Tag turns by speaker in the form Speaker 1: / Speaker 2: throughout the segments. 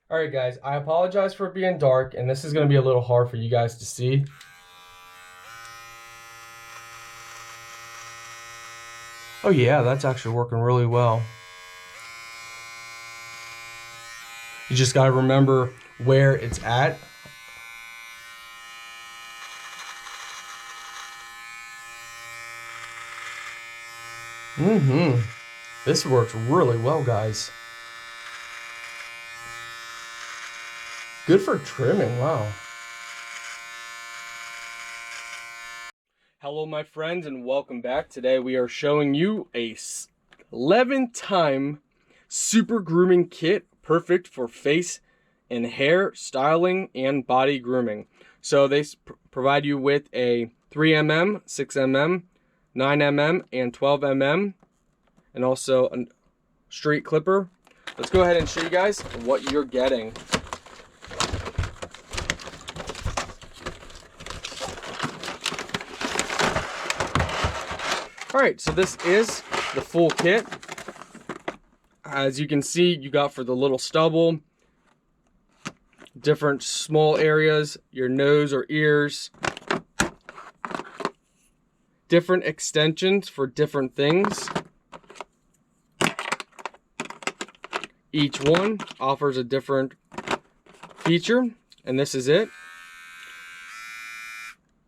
Speaker 1: All right, guys, I apologize for it being dark, and this is going to be a little hard for you guys to see. Oh yeah, that's actually working really well. You just got to remember where it's at. This works really well, guys. Good for trimming, wow. Hello, my friends, and welcome back. Today we are showing you a 11-time super grooming kit, perfect for face and hair styling and body grooming. So they provide you with a 3mm, 6mm, 9mm, and 12mm, and also a straight clipper. Let's go ahead and show you guys what you're getting. Alright, so this is the full kit. As you can see, you got for the little stubble, different small areas, your nose or ears, different extensions for different things. Each one offers a different feature, and this is it.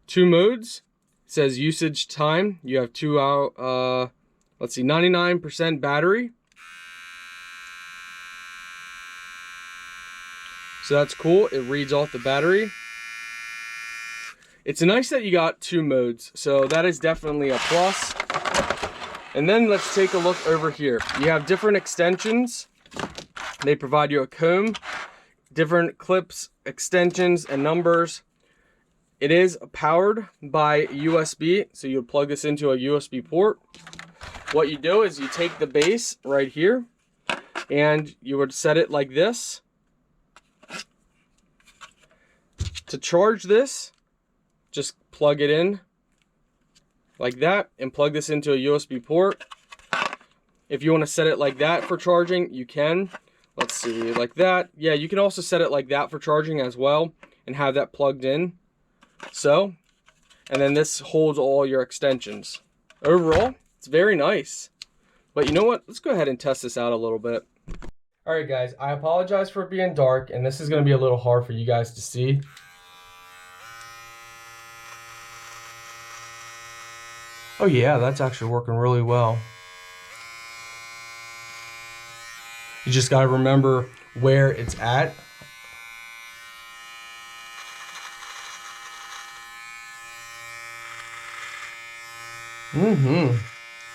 Speaker 1: 2 modes. It says usage time. You have 2 hour, let's see, 99% battery. So that's cool. It reads off the battery. It's nice that you got 2 modes, so that is definitely a plus. And then let's take a look over here. You have different extensions. They provide you a comb, different clips, extensions, and numbers. It is powered by USB, so you plug this into a USB port. What you do is you take the base right here, and you would set it like this. To charge this, just plug it in like that and plug this into a USB port. If you want to set it like that for charging, you can. Let's see, like that. Yeah, you can also set it like that for charging as well and have that plugged in. So, and then this holds all your extensions. Overall, it's very nice. But you know what? Let's go ahead and test this out a little bit. All right, guys, I apologize for it being dark, and this is going to be a little hard for you guys to see. Oh yeah, that's actually working really well. You just got to remember where it's at.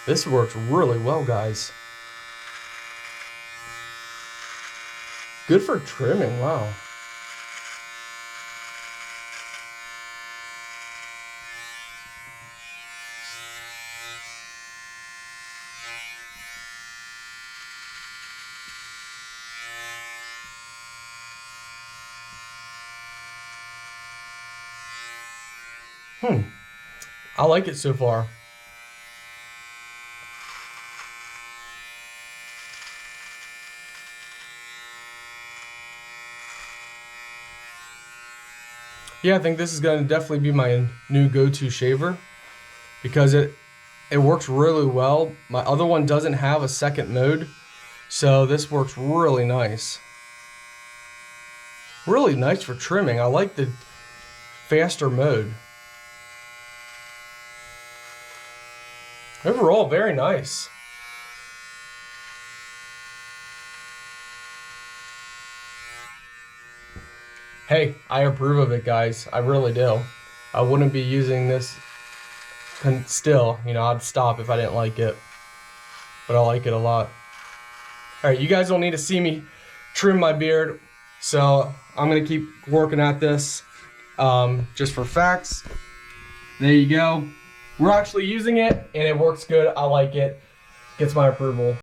Speaker 1: This works really well, guys. Good for trimming, wow. I like it so far. Yeah, I think this is going to definitely be my new go-to shaver because it works really well. My other one doesn't have a second mode, so this works really nice. Really nice for trimming. I like the faster mode. Overall, very nice. Hey, I approve of it, guys. I really do. I wouldn't be using this still. You know, I'd stop if I didn't like it. But I like it a lot. Alright, you guys don't need to see me trim my beard. So, I'm going to keep working at this. Just for facts. There you go. We're actually using it, and it works good. I like it. Gets my approval.